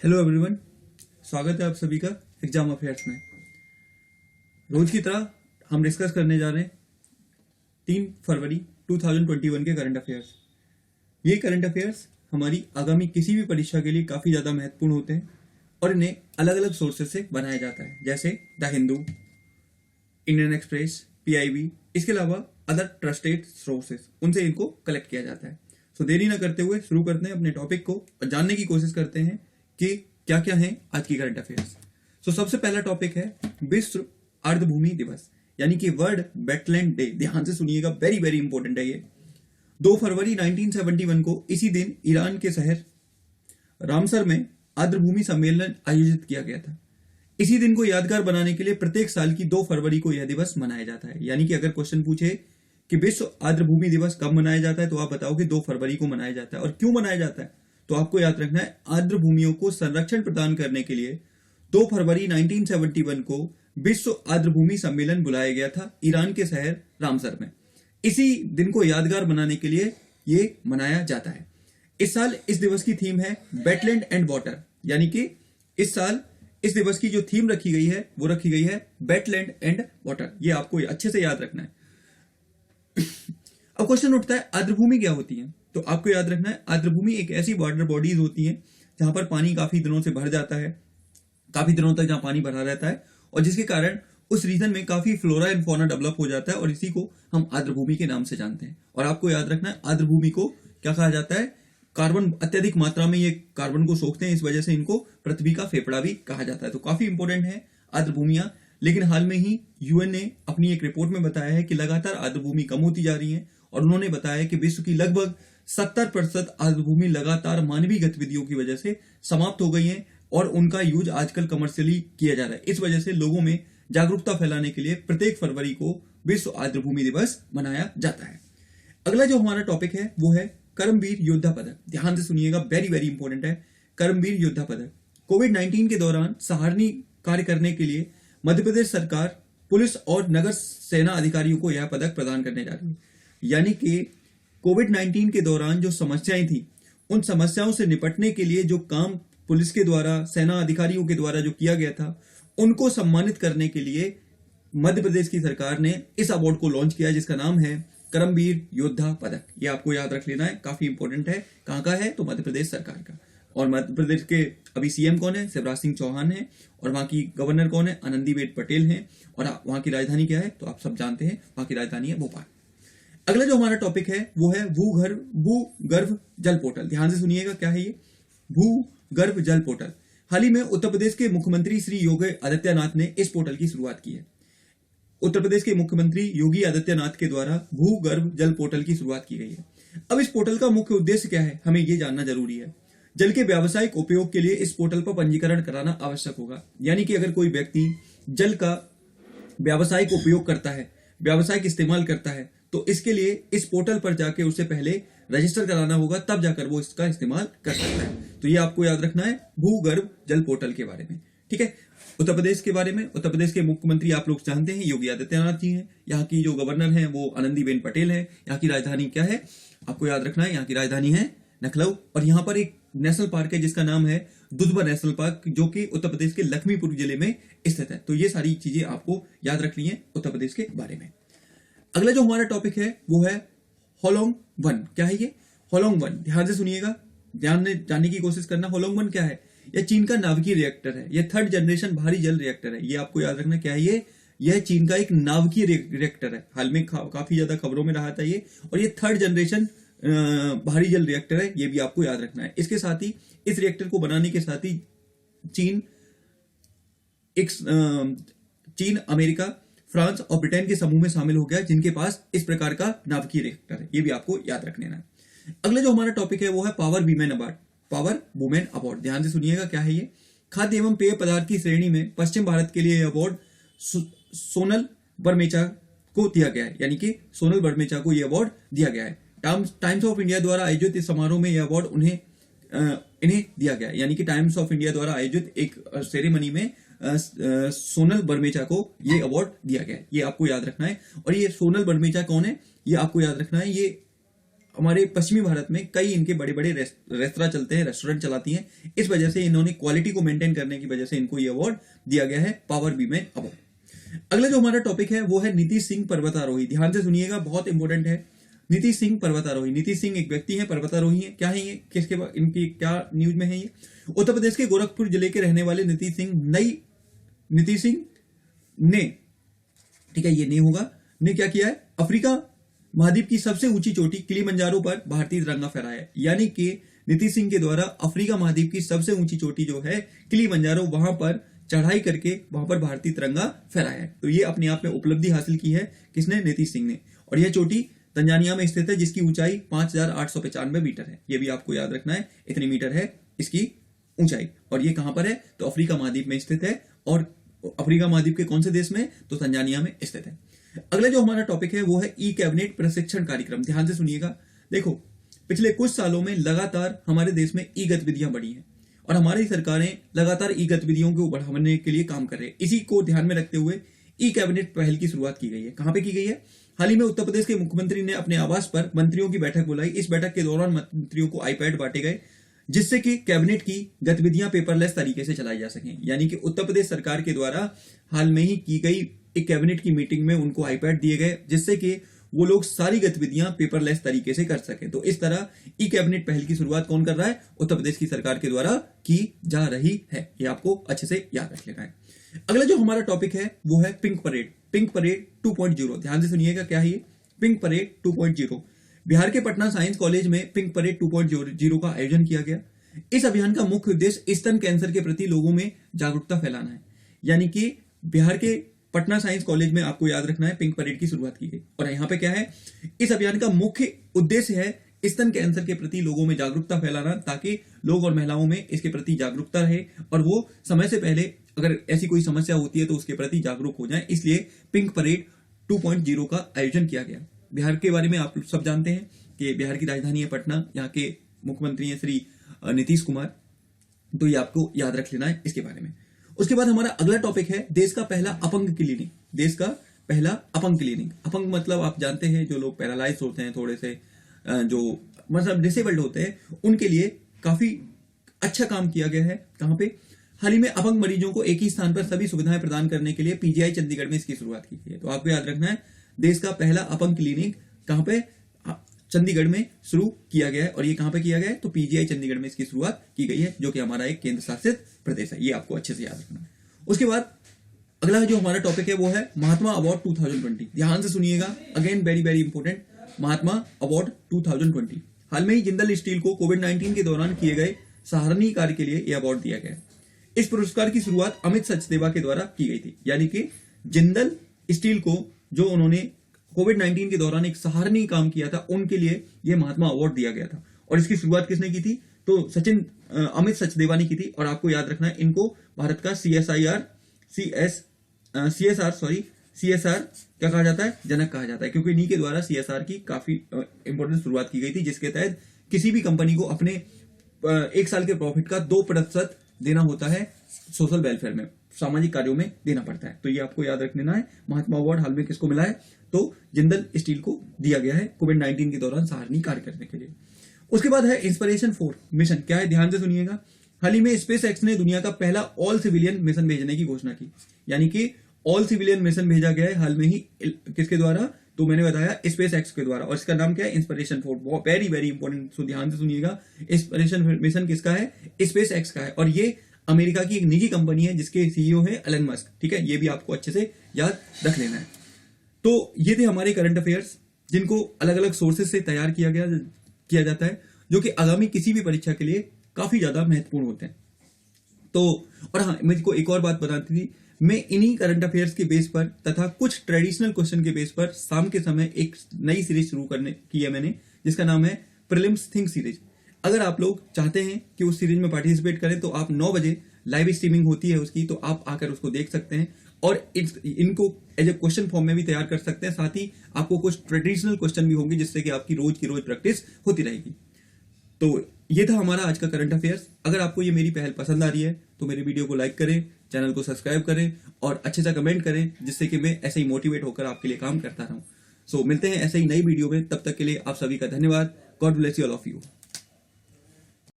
Hello everyone, स्वागत है आप सभी का एग्जाम अफेयर्स में। रोज की तरह हम डिस्कस करने जा रहे हैं 3 फरवरी 2021 के करंट अफेयर्स। ये करंट अफेयर्स हमारी आगामी किसी भी परीक्षा के लिए काफी ज्यादा महत्वपूर्ण होते हैं और इन्हें अलग अलग सोर्सेज से बनाया जाता है, जैसे the Hindu, Indian express, PIB, इसके अलावा अदर ट्रस्टेड सोर्सेज, उनसे इनको कलेक्ट किया जाता है। सो देरी न करते हुए शुरू करते हैं अपने टॉपिक को और जानने की कोशिश करते हैं कि क्या क्या है आज की करंट अफेयर्स। सो सबसे पहला टॉपिक है विश्व अर्धभूमि दिवस, यानी कि वर्ल्ड वेटलैंड डे। ध्यान से सुनिएगा, वेरी वेरी इंपॉर्टेंट है ये। 2 फरवरी 1971 को इसी दिन ईरान के शहर रामसर में आर्द्रभूमि सम्मेलन आयोजित किया गया था। इसी दिन को यादगार बनाने के लिए प्रत्येक साल की 2 फरवरी को यह दिवस मनाया जाता है। यानी कि अगर क्वेश्चन पूछे कि विश्व आर्द्रभूमि दिवस कब मनाया जाता है, तो आप बताओ कि 2 फरवरी को मनाया जाता है। और क्यों मनाया जाता है, तो आपको याद रखना है आर्द्र भूमियों को संरक्षण प्रदान करने के लिए 2 फरवरी 1971 को विश्व आर्द्रभूमि सम्मेलन बुलाया गया था ईरान के शहर रामसर में। इसी दिन को यादगार बनाने के लिए ये मनाया जाता है। इस साल इस दिवस की थीम है वेटलैंड एंड वाटर, यानी कि इस साल इस दिवस की जो थीम रखी गई है वो रखी गई है वेटलैंड एंड वाटर। ये आपको अच्छे से याद रखना है। अब क्वेश्चन उठता है आर्द्रभूमि क्या होती है, तो आपको याद रखना है आर्द्रभूमि एक ऐसी वाटर बॉडीज होती है जहां पर पानी काफी दिनों से भर जाता है, काफी दिनों तक जहां पानी भरा रहता है, और जिसके कारण उस रीजन में काफी फ्लोरा एंड फौना डेवलप हो जाता है, और इसी को हम आर्द्रभूमि के नाम से जानते हैं। और आपको याद रखना है आर्द्रभूमि को क्या कहा जाता है, कार्बन अत्यधिक मात्रा में ये कार्बन को सोखते हैं, इस वजह से इनको पृथ्वी का फेफड़ा भी कहा जाता है। तो काफी इंपॉर्टेंट है आर्द्रभूमियां। लेकिन हाल में ही यूएन ने अपनी एक रिपोर्ट में बताया है कि लगातार आर्द्रभूमि कम होती जा रही है, और उन्होंने बताया कि विश्व की लगभग 70% आर्द्रभूमि लगातार मानवीय गतिविधियों की वजह से समाप्त हो गई है, और उनका यूज आजकल कमर्शियली किया जा रहा है। इस वजह से लोगों में जागरूकता फैलाने के लिए प्रत्येक फरवरी को विश्व आर्द्रभूमि दिवस मनाया जाता है। अगला जो हमारा टॉपिक है वो है कर्मवीर योद्धा पदक। ध्यान से सुनिएगा, वेरी वेरी इंपॉर्टेंट है कर्मवीर योद्धा पदक। कोविड-19 के दौरान सराहनीय कार्य करने के लिए मध्य प्रदेश सरकार पुलिस और नगर सेना अधिकारियों को यह पदक प्रदान करने जा रही है। यानी कि कोविड-19 के दौरान जो समस्याएं थी, उन समस्याओं से निपटने के लिए जो काम पुलिस के द्वारा, सेना अधिकारियों के द्वारा जो किया गया था, उनको सम्मानित करने के लिए मध्य प्रदेश की सरकार ने इस अवार्ड को लॉन्च किया, जिसका नाम है कर्मवीर योद्धा पदक। ये आपको याद रख लेना है, काफी इंपॉर्टेंट है। कहां का है, तो मध्य प्रदेश सरकार का। और मध्य प्रदेश के अभी सीएम कौन है, शिवराज सिंह चौहान है, और वहां की गवर्नर कौन है, आनंदीबेन पटेल है। और वहां की राजधानी क्या है, तो आप सब जानते हैं, वहां की राजधानी है भोपाल। अगला जो हमारा टॉपिक है वो है भूगर्भ जल पोर्टल। ध्यान से सुनिएगा, क्या है ये भूगर्भ जल पोर्टल। हाल ही में उत्तर प्रदेश के मुख्यमंत्री श्री योगी आदित्यनाथ ने इस पोर्टल की शुरुआत की है। उत्तर प्रदेश के मुख्यमंत्री योगी आदित्यनाथ के द्वारा भूगर्भ जल पोर्टल की शुरुआत की गई है। अब इस पोर्टल का मुख्य उद्देश्य क्या है, हमें यह जानना जरूरी है। जल के व्यावसायिक उपयोग के लिए इस पोर्टल पर पंजीकरण कराना आवश्यक होगा। यानी कि अगर कोई व्यक्ति जल का व्यावसायिक उपयोग करता है, व्यावसायिक इस्तेमाल करता है, तो इसके लिए इस पोर्टल पर जाके उससे पहले रजिस्टर कराना होगा, तब जाकर वो इसका इस्तेमाल कर सकता है। तो ये आपको याद रखना है भूगर्भ जल पोर्टल के बारे में। ठीक है, उत्तर प्रदेश के बारे में, उत्तर प्रदेश के मुख्यमंत्री आप लोग जानते हैं योगी आदित्यनाथ जी हैं। यहाँ की जो गवर्नर हैं वो आनंदीबेन पटेल है। यहाँ की राजधानी क्या है, आपको याद रखना है, यहाँ की राजधानी है लखनऊ। और यहाँ पर एक नेशनल पार्क है जिसका नाम है दुधवा नेशनल पार्क, जो कि उत्तर प्रदेश के लखीमपुर जिले में स्थित है। तो ये सारी चीजें आपको याद रखनी है उत्तर प्रदेश के बारे में। अगला जो हमारा टॉपिक है वो है होलोंग 1। क्या है ये होलोंग 1, ध्यान से सुनिएगा, ध्यान से जानने की कोशिश करना। होलोंग 1 क्या है, यह चीन का नाभिकीय रिएक्टर है। यह 3rd जनरेशन भारी जल रिएक्टर है। ये आपको याद रखना क्या है, यह चीन का एक नाभिकीय रिएक्टर है। हाल में काफी ज्यादा खबरों में रहा था ये, और ये 3rd जनरेशन भारी जल रिएक्टर है, ये भी आपको याद रखना है। इसके साथ ही इस रिएक्टर को बनाने के साथ ही चीन, अमेरिका, फ्रांस और ब्रिटेन के समूह में शामिल हो गया, जिनके पास इस प्रकार का नाभिकीय रिएक्टर है। ये भी आपको याद रख लेना है। अगला जो हमारा टॉपिक है वो है power women award. Power women award, ध्यान से सुनिएगा, क्या है ये, खाद्य एवं पेय पदार्थ की श्रेणी में पश्चिम भारत के लिए यह अवार्ड सोनल बरमेचा को दिया गया है। यानी कि सोनल बरमेचा को यह अवार्ड दिया गया है। टाइम्स ऑफ इंडिया द्वारा आयोजित इस समारोह में यह अवार्ड इन्हें दिया गया है। यानी कि टाइम्स ऑफ इंडिया द्वारा आयोजित एक सेरेमनी में सोनल बरमेचा को ये अवार्ड दिया गया है। ये आपको याद रखना है। और ये सोनल बरमेचा कौन है, ये आपको याद रखना है। ये हमारे पश्चिमी भारत में कई इनके बड़े बड़े रेस्तरां चलते हैं, रेस्टोरेंट चलाती हैं। इस वजह से इन्होंने क्वालिटी को मेंटेन करने की वजह से इनको ये अवार्ड दिया गया है, पावर वीमेन अवार्ड। अगला जो हमारा टॉपिक है वो है नीतीश सिंह पर्वतारोही। ध्यान से सुनिएगा, बहुत इंपॉर्टेंट है। नीतीश सिंह पर्वतारोही। नीतीश सिंह एक व्यक्ति है, पर्वतारोही है। क्या है ये, किसके इनकी क्या न्यूज में है ये? उत्तर प्रदेश के गोरखपुर जिले के रहने वाले नीतीश सिंह ने, ठीक है, ये नहीं होगा, ने क्या किया है, अफ्रीका महाद्वीप की सबसे ऊंची चोटी किलिमंजारो पर भारतीय तिरंगा फहराया है। यानी कि नीतीश सिंह के द्वारा अफ्रीका महाद्वीप की सबसे ऊंची चोटी जो है किलिमंजारो, वहां पर चढ़ाई करके वहां पर भारतीय तिरंगा फहराया है। तो ये अपने आप में उपलब्धि हासिल की है किसने? नीतीश सिंह ने। और यह चोटी तंजानिया में स्थित है, जिसकी ऊंचाई 5895 मीटर है। ये भी आपको याद रखना है, इतनी मीटर है इसकी ऊंचाई। और ये कहां पर है? तो अफ्रीका महाद्वीप में स्थित है। और अफ्रीका महाद्वीप के कौन से देश में? तो तंजानिया में स्थित है। अगला जो हमारा टॉपिक है वो है ई कैबिनेट प्रशिक्षण कार्यक्रम। ध्यान से सुनिएगा। देखो, पिछले कुछ सालों में लगातार हमारे देश में ई गतिविधियां बढ़ी हैं और हमारी सरकारें लगातार ई गतिविधियों को बढ़ाने के लिए काम कर रहे हैं। इसी को ध्यान में रखते हुए ई कैबिनेट पहल की शुरुआत की गई है। कहां पे की गई है? हाल ही में उत्तर प्रदेश के मुख्यमंत्री ने अपने आवास पर मंत्रियों की बैठक बुलाई। इस बैठक के दौरान मंत्रियों को आईपैड बांटे गए, जिससे कि कैबिनेट की गतिविधियां पेपरलेस तरीके से चलाई जा सकें। यानी कि उत्तर प्रदेश सरकार के द्वारा हाल में ही की गई एक कैबिनेट की मीटिंग में उनको आईपैड दिए गए, जिससे कि वो लोग सारी गतिविधियां पेपरलेस तरीके से कर सकें। तो इस तरह ई कैबिनेट पहल की शुरुआत कौन कर रहा है? उत्तर प्रदेश की सरकार के द्वारा की जा रही है। ये आपको अच्छे से याद रख लेना है। अगला जो हमारा टॉपिक है वो है पिंक परेड। Pink parade 2.0। ध्यान से सुनिएगा, क्या है ये? Pink parade 2.0। बिहार के पटना साइंस कॉलेज में पिंक परेड 2.0 का आयोजन किया गया। इस अभियान का मुख्य उद्देश्य स्तन कैंसर के प्रति लोगों में जागरूकता फैलाना है। यानी कि बिहार के पटना साइंस कॉलेज में आपको याद रखना है, पिंक परेड की शुरुआत की गई। और यहाँ पे क्या है? इस अभियान का मुख्य उद्देश्य है स्तन कैंसर के प्रति लोगों में जागरूकता फैलाना, ताकि लोग और महिलाओं में इसके प्रति जागरूकता रहे और वो समय से पहले अगर ऐसी कोई समस्या होती है तो उसके प्रति जागरूक हो जाए। इसलिए पिंक परेड 2.0 का आयोजन किया गया। बिहार के बारे में आप सब जानते हैं कि बिहार की राजधानी है पटना, यहाँ के मुख्यमंत्री हैं श्री नीतीश कुमार। तो ये आपको याद रख लेना है इसके बारे में। उसके बाद हमारा अगला टॉपिक है देश का पहला अपंग क्लिनिक। देश का पहला अपंग क्लिनिक। अपंग मतलब आप जानते हैं, जो लोग पैरालाइज होते हैं, थोड़े से जो मतलब डिसेबल्ड होते हैं, उनके लिए काफी अच्छा काम किया गया है। कहां पे? हाल ही में अपंग मरीजों को एक ही स्थान पर सभी सुविधाएं प्रदान करने के लिए पीजीआई चंडीगढ़ में इसकी शुरुआत की गई है। तो आपको याद रखना है, देश का पहला अपंग क्लिनिक कहां पे? चंडीगढ़ में शुरू किया गया है। और ये कहां पे किया गया है? तो पीजीआई चंडीगढ़ में इसकी शुरुआत की गई है, जो कि हमारा एक केंद्र शासित प्रदेश है। ये आपको अच्छे से याद रखना है। उसके बाद अगला जो हमारा टॉपिक है वो है महात्मा अवार्ड 2020। ध्यान से सुनिएगा, अगेन वेरी वेरी इंपॉर्टेंट, महात्मा अवार्ड 2020। हाल में ही जिंदल स्टील को कोविड-19 के दौरान किए गए सराहनीय कार्य के लिए यह अवार्ड दिया गया है। इस पुरस्कार की शुरुआत अमित सचदेवा के द्वारा की गई थी। यानी कि जिंदल स्टील को जो उन्होंने कोविड-19 के दौरान एक सराहनीय काम किया था, उनके लिए यह महात्मा अवार्ड दिया गया था। और इसकी शुरुआत किसने की थी? तो अमित सचदेवा ने की थी। और आपको याद रखना है, इनको भारत का CSR क्या कहा जाता है? जनक कहा जाता है, क्योंकि इन्हीं के द्वारा CSR की काफी इंपॉर्टेंट शुरुआत की गई थी, जिसके तहत किसी भी कंपनी को अपने 1 साल के प्रॉफिट का 2% देना होता है, सोशल वेलफेयर में, सामाजिक कार्यों में देना पड़ता है। तो ये आपको याद रख लेना है। महात्मा अवार्ड हाल में किसको मिला है? तो जिंदल स्टील को दिया गया है कोविड-19 के दौरान सराहनीय कार्य करने के लिए। उसके बाद है इंस्पिरेशन4 मिशन। क्या है? ध्यान से सुनिएगा। हाल ही में स्पेस एक्स ने दुनिया का पहला ऑल सिविलियन मिशन भेजने की घोषणा की। यानी कि ऑल सिविलियन मिशन भेजा गया है हाल में ही। किसके द्वारा? तो मैंने बताया स्पेस एक्स के द्वारा। और इसका नाम क्या है? इंस्पिरेशन4। वेरी वेरी इंपॉर्टेंट, सो ध्यान से सुनिएगा। इंस्पिरेशन मिशन किसका है? स्पेस एक्स का है। और ये अमेरिका की एक निजी कंपनी है, जिसके सीईओ है एलन मस्क। ठीक है, ये भी आपको अच्छे से याद रख लेना है। तो ये थे हमारे करंट अफेयर्स, जिनको अलग अलग सोर्सेज से तैयार किया जाता है, जो कि आगामी किसी भी परीक्षा के लिए काफी ज्यादा महत्वपूर्ण होते हैं। तो और हाँ, मुझको एक और बात बताती थी, मैं इन्हीं करंट अफेयर्स के बेस पर तथा कुछ ट्रेडिशनल क्वेश्चन के बेस पर शाम के समय एक नई सीरीज शुरू करने की है मैंने, जिसका नाम है प्रीलिम्स थिंक सीरीज। अगर आप लोग चाहते हैं कि उस सीरीज में पार्टिसिपेट करें, तो आप 9 बजे लाइव स्ट्रीमिंग होती है उसकी, तो आप आकर उसको देख सकते हैं और इनको एज ए क्वेश्चन फॉर्म में भी तैयार कर सकते हैं। साथ ही आपको कुछ ट्रेडिशनल क्वेश्चन भी होंगे, जिससे कि आपकी रोज की रोज प्रैक्टिस होती रहेगी। तो ये था हमारा आज का करंट अफेयर्स। अगर आपको ये मेरी पहल पसंद आ रही है तो मेरे वीडियो को लाइक करें, चैनल को सब्सक्राइब करें और अच्छे से कमेंट करें, जिससे कि मैं ऐसे ही मोटिवेट होकर आपके लिए काम करता रहूं। सो मिलते हैं ऐसे ही नई वीडियो में, तब तक के लिए आप सभी का धन्यवाद। God bless you all of you.